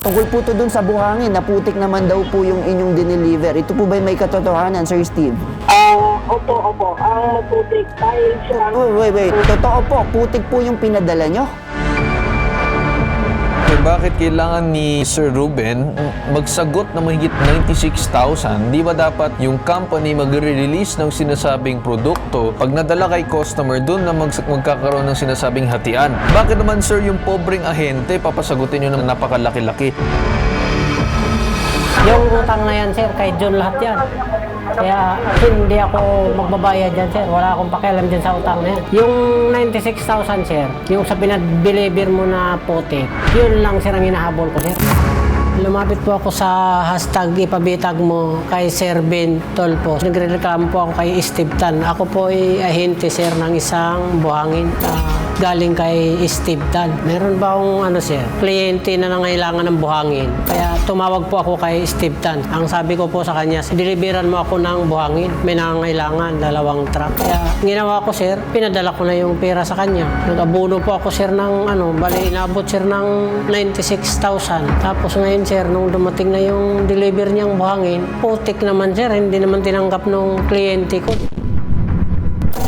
Tungkol po to dun sa buhangin, naputik naman daw po yung inyong dineliver. Ito po ba may katotohanan, Sir Steve? Opo. Ang maputik dahil siya... Wait. Totoo po, putik po yung pinadala nyo? Bakit kailangan ni Sir Ruben magsagot na mahigit 96,000? Di ba dapat yung company magre-release ng sinasabing produkto pag nadala kay customer doon na magkakaroon ng sinasabing hatian? Bakit naman sir yung pobreng ahente papasagutin nyo ng napakalaki-laki? Yung utang na yan, sir, kay John lahat yan. Kaya hindi ako magbabayad dyan, sir. Wala akong pakialam dyan sa utang na yan. Yung 96,000, sir, yung sa pinag-deliver mo na putik, yun lang, sir, ang hinahabol ko, sir. Lumapit po ako sa hashtag ipabitag mo kay Sir Ben Tolpo. Nagrereklamo po ako kay Steve Tan. Ako po ay ahente, sir, ng isang buhangin galing kay Steve Tan. Meron ba akong sir, kliyente na nangailangan ng buhangin. Kaya tumawag po ako kay Steve Tan. Ang sabi ko po sa kanya, deliveran mo ako ng buhangin. May nangailangan, 2 truck. Kaya ginawa ko, sir, pinadala ko na yung pera sa kanya. Nag-abuno po ako, sir, ng bali inabot, sir, ng 96,000. Tapos ngayon, sir, nung dumating na yung deliver niyang buhangin, putik naman, sir, hindi naman tinanggap nung kliyente ko.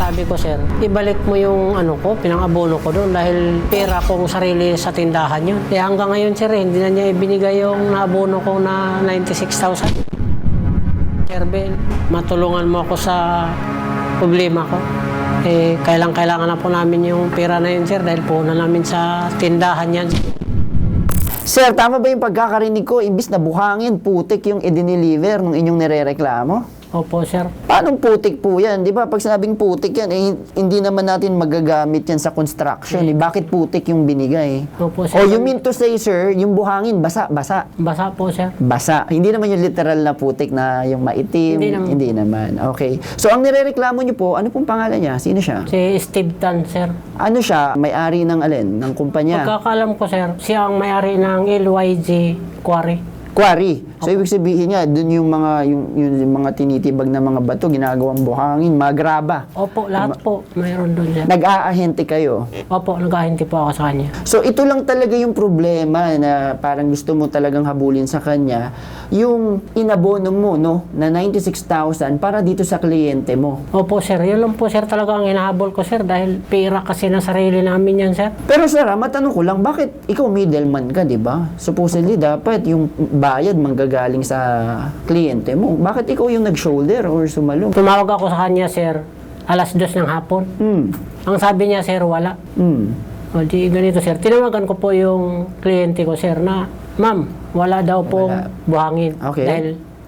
Sabi ko, sir, ibalik mo yung pinang-abono ko doon dahil pera kong sarili sa tindahan yun. Kaya hanggang ngayon, sir, hindi na niya ibinigay yung naabono ko na 96,000. Sir Ben, matulungan mo ako sa problema ko. Kailangan na po namin yung pera na yun, sir, dahil po na namin sa tindahan yan. Sir, tama ba yung pagkakarinig ko? Imbis na buhangin, putik yung i-deliver nung inyong nirereklamo? Opo, sir. Paano putik po yan? Di ba pag sinabing putik yan, hindi naman natin magagamit yan sa construction. Bakit putik yung binigay? Opo, sir. O you mean to say, sir, yung buhangin, basa? Basa po, sir. Basa. Hindi naman yung literal na putik na yung maitim. Hindi naman. Okay. So, ang nirereklamo nyo po, ano pong pangalan niya? Sino siya? Si Steve Tan, sir. Ano siya? May-ari ng alin? Ng kumpanya? Pagkakalam ko, sir, siya ang may-ari ng LYG Quarry. Quarry. So, ibig sabihin niya, dun yung mga tinitibag na mga bato, ginagawang buhangin, mga graba. Opo, lahat po. Mayroon doon, sir. Nag-aahente kayo. Opo, nag-ahinti po ako sa kanya. So, ito lang talaga yung problema na parang gusto mo talagang habulin sa kanya, yung inabono mo, no, na 96,000 para dito sa kliyente mo. Opo, sir. Yun lang po, sir, talaga ang hinahabol ko, sir, dahil pera kasi na sarili namin yan, sir. Pero sir, matanong ko lang, bakit ikaw middleman ka, di ba? Supposedly, dapat yung bayad manggagaling sa kliyente mo. Bakit ikaw yung nag-shoulder or sumalong? Tumawag ako sa kanya, sir, 2:00 ng hapon. Ang sabi niya, sir, wala. O di ganito, sir. Tinawagan ko po yung kliyente ko, sir, na, ma'am, wala daw pong buhangin. Okay. Dahil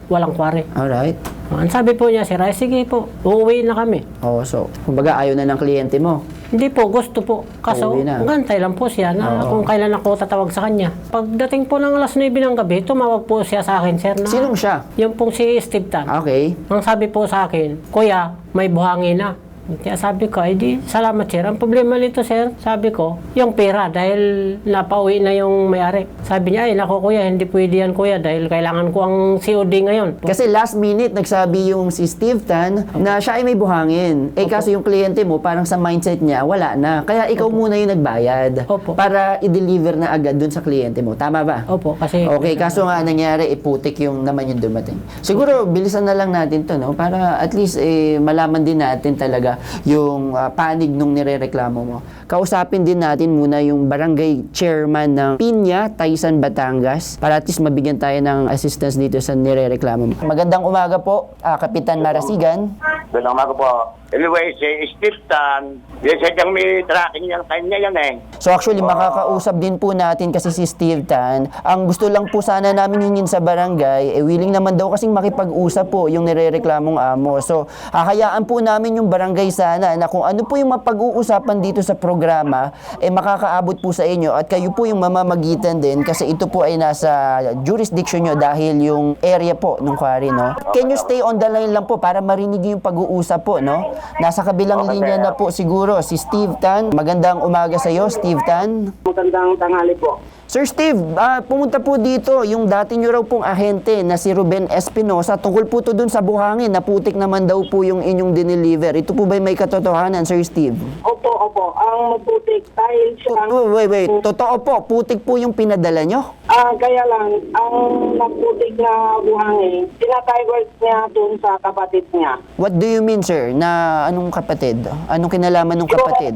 walang kware. Alright. Ang sabi po niya, sir, ay sige po, uuwi na kami. Oh, so, kumbaga ayaw na ng kliyente mo. Hindi po, gusto po. Kaso, Uuwi na. gantay lang po siya na kung kailan ako tatawag sa kanya. Pagdating po ng 9:00 ng gabi, tumawag po siya sa akin, sir, na... Sinong siya? Yung pong si Steve Tan. Okay. Ang sabi po sa akin, Kuya, may buhangin na. Kaya sabi ko, di, salamat, sir. Ang problema nito, sir, sabi ko, yung pera, dahil napauwi na yung may-ari. Sabi niya, naku, kuya, hindi pwede yan, kuya, dahil kailangan ko ang COD ngayon. Kasi last minute, nagsabi yung si Steve Tan na siya ay may buhangin. Kaso yung kliyente mo, parang sa mindset niya, wala na. Kaya ikaw muna yung nagbayad para i-deliver na agad dun sa kliyente mo. Tama ba? Opo, kasi... Okay, kaso nga nangyari, iputik yung naman yung dumating. Siguro, bilisan na lang natin to, no? Para at least malaman din natin talaga yung panig nung nirereklamo mo. Kausapin din natin muna yung barangay chairman ng Piña, Taysan, Batangas para at least mabigyan tayo ng assistance dito sa nirereklamo mo. Magandang umaga po, Kapitan Marasigan. Magandang umaga po. Anyway, si Steve Tan, sadyang may tracking yan kanya yan eh. So actually, makakausap din po natin kasi si Steve Tan. Ang gusto lang po sana namin hingin sa barangay, willing naman daw kasing makipag-usap po yung nirereklamong amo. So, hahayaan po namin yung barangay sana na kung ano po yung mapag-uusapan dito sa programa, makakaabot po sa inyo at kayo po yung mamamagitan din kasi ito po ay nasa jurisdiction nyo dahil yung area po ng quarry, no? Can you stay on the line lang po para marinig yung pag-uusap po, no? Nasa kabilang linya na po siguro si Steve Tan. Magandang umaga sa iyo, Steve Tan. Magandang tanghali po. Sir Steve, pumunta po dito yung dati nyo raw pong ahente na si Ruben Espinosa. Tungkol po to dun sa buhangin, naputik naman daw po yung inyong dineliver. Ito po ba ba'y may katotohanan, Sir Steve? Opo. Ang maputik dahil siya... Wait. Totoo po, putik po yung pinadala nyo? Kaya lang, ang maputik na buhangin, tinatawag niya doon sa kapatid niya. What do you mean, sir? Na anong kapatid? Anong kinalaman ng kapatid?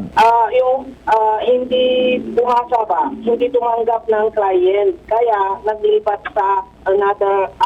Hindi bumasa ba? Hindi tumanggap ng client. Kaya naglipat sa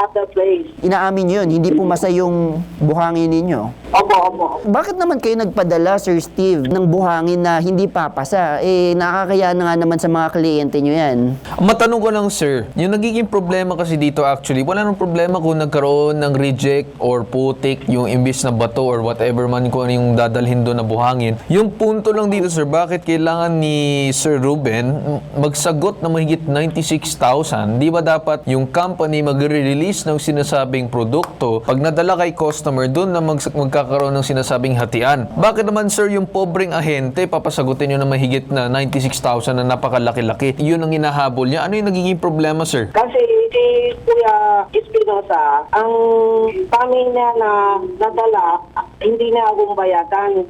other place. Inaamin yun, hindi pumasa yung buhangin ninyo. Opo. Bakit naman kayo nagpadala, Sir Steve, ng buhangin na hindi papasa? Nakakaya na nga naman sa mga kliyente nyo yan. Matanong ko lang, sir, yung nagiging problema kasi dito actually, wala nang problema kung nagkaroon ng reject or putik, yung imbis na bato or whatever man kung ano yung dadalhin doon na buhangin. Yung punto lang dito, sir, bakit kailangan ni Sir Ruben magsagot na mahigit 96,000? Di ba dapat yung company magre-release ng sinasabing produkto pag nadala kay customer doon na magkakaroon ng sinasabing hatian? Bakit naman, sir, yung pobreng ahente papasagutin nyo na mahigit na 96,000 na napakalaki-laki? Yun ang hinahabol niya. Ano yung nagiging problema, sir? Kasi si Kuya Espinosa, ang pamilya na nadala, hindi na akong bayadan.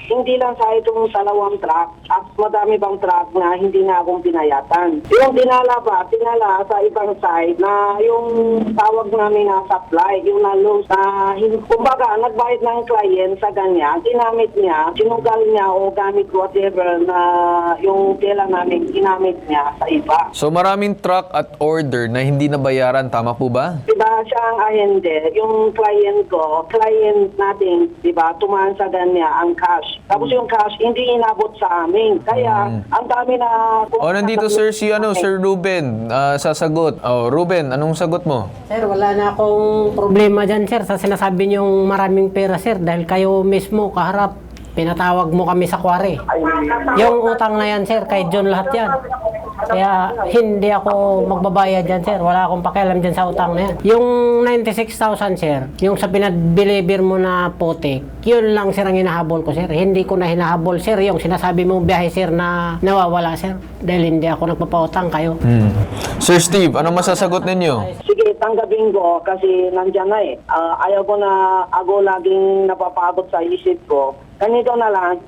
Hindi lang sa itong dalawang truck, at madami bang truck na hindi na akong binayadan. Yung dinala sa ibang side na yung tawag namin na supply, yung na-lose na, kumbaga, nagbayad ng client sa ganyan, ginamit niya, sinugal niya o gamit whatever na yung tela namin, ginamit niya sa iba. So maraming truck at order na hindi nabayaran, tama po ba? Diba siya ang ahente, yung client natin, diba, tumahan sa ganyan ang cash. Tapos yung cash, hindi inabot sa amin. Kaya, ang dami na... Nandito, sir, Sir Ruben, sasagot. Ruben, anong sagot mo? Sir, wala na akong problema dyan, sir, sa sinasabi niyong maraming pera, sir, dahil kayo mismo kaharap, pinatawag mo kami sa kware. Yung utang na yan, sir, kay John lahat yan. Kaya hindi ako magbabayad dyan, sir. Wala akong pakialam dyan sa utang na yan. Yung 96,000, sir, yung sa pinag-deliver mo na putik, yun lang, sir, ang hinahabol ko, sir. Hindi ko na hinahabol, sir, yung sinasabi mong biyahe, sir, na nawawala, sir. Dahil hindi ako nagpapautang kayo. Sir Steve, ano masasagot ninyo? Sige, tanggapin ko kasi nandyan na eh. Ayaw ko na ako laging napapagod sa isip ko. Ganito na lang,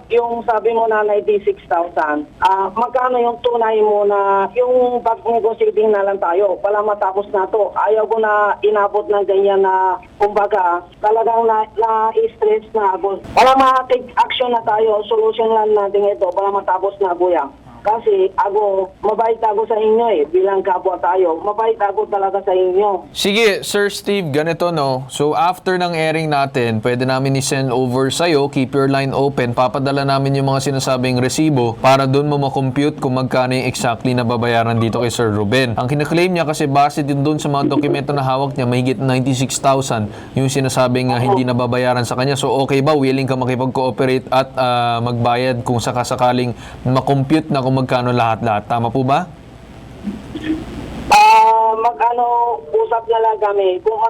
yung sabi mo na 96,000, magkano yung tunay mo na yung pag-negotiating na lang tayo para matapos na to. Ayaw ko na inabot ng ganyan na kumbaga talagang na-stress na ako. Para ma-take action na tayo, solution lang natin ito para matapos na ako yan. Kasi ako, mabait ako sa inyo eh. Bilang kapwa tayo, mabait ako talaga sa inyo. Sige, Sir Steve, ganito no. So after ng airing natin, pwede namin i-send over sa'yo, keep your line open, papadala namin yung mga sinasabing resibo para doon mo makompute kung magkano yung exactly na babayaran dito kay Sir Ruben. Ang kinaklaim niya kasi base din doon sa mga dokumento na hawak niya, mahigit 96,000 yung sinasabing hindi nababayaran sa kanya. So okay ba? Willing ka makipag-cooperate at magbayad kung sakasakaling makompute na kung magkano lahat-lahat. Tama po ba? Usap na lang kami. Kung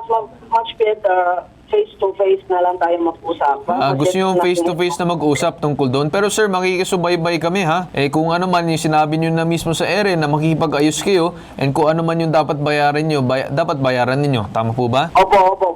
much better, face-to-face na lang tayo mag-usap. Gusto nyo face-to-face na mag-usap tungkol doon. Pero sir, makikisubaybay kami ha. Kung ano man yung sinabi nyo na mismo sa ere na makikipag-ayos kayo and kung ano man yung dapat bayaran nyo, dapat bayaran ninyo. Tama po ba? Opo.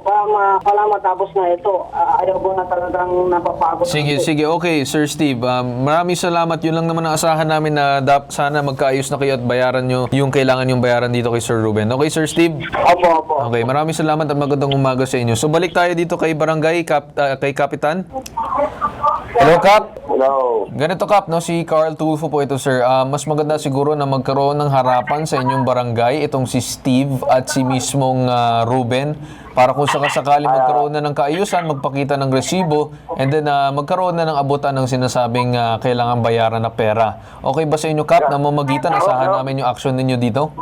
Para matapos na ito. Ayaw ko na talagang napapagod. Sige. Okay, Sir Steve. Maraming salamat. Yun lang naman ang asahan namin na sana magkaayos na kayo at bayaran nyo yung kailangan yung bayaran dito kay Sir Ruben. Okay, Sir Steve? Opo. Okay, maraming salamat at magandang umaga sa inyo. So balik tayo dito kay Barangay, kay Kapitan. Hello, Kap. Hello. Ganito, Kap, no? Si Carl Tulfo po ito, sir. Mas maganda siguro na magkaroon ng harapan sa inyong barangay, itong si Steve at si mismong Ruben, para kung sakasakali magkaroon na ng kaayusan, magpakita ng resibo, and then magkaroon na ng abutan ng sinasabing kailangan bayaran na pera. Okay ba sa inyo, Kap, na mamagitan? Asahan namin yung action ninyo dito?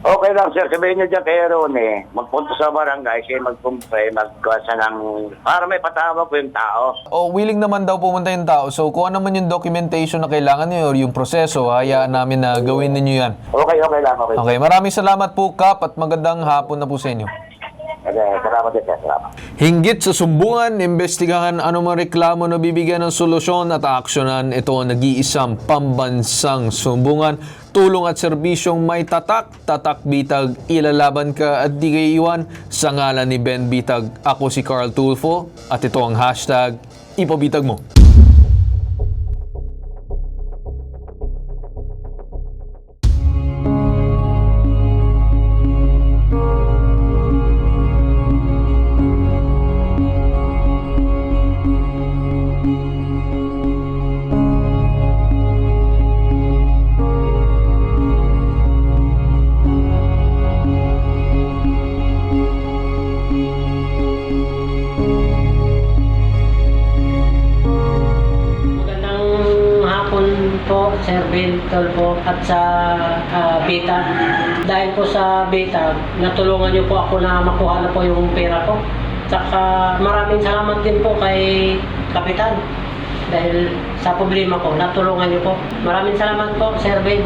Okay lang, sir. Sabihin nyo dyan kay Ronnie, magpunta sa barangay, siya magkumpre, magkasa ng... para may patawag ko yung tao. Willing naman daw pumunta yung tao. So, kung ano man yung documentation na kailangan nyo or yung proseso, hayaan namin na gawin ninyo yan. Okay lang. Okay, maraming salamat po, Kap, at magandang hapon na po sa inyo. Okay, salamat din, sir. Salamat. Hinggit sa sumbungan, imbestigahan anumang reklamo na bibigyan ng solusyon at aaksyonan. Ito ang nag-iisang pambansang sumbungan Tulong at serbisyong may tatak bitag, ilalaban ka at di kayo iwan. Sa ngalan ni Ben Bitag, ako si Carl Tulfo at ito ang hashtag ipabitag mo. Magandang hapon po, Sir Ben Tulfo at sa Bitag. Dahil po sa Bitag, natulungan niyo po ako na makuha na po yung pera ko. Tsaka maraming salamat din po kay Kapitan. Dahil sa problema ko, natulungan niyo po. Maraming salamat po, Sir Ben.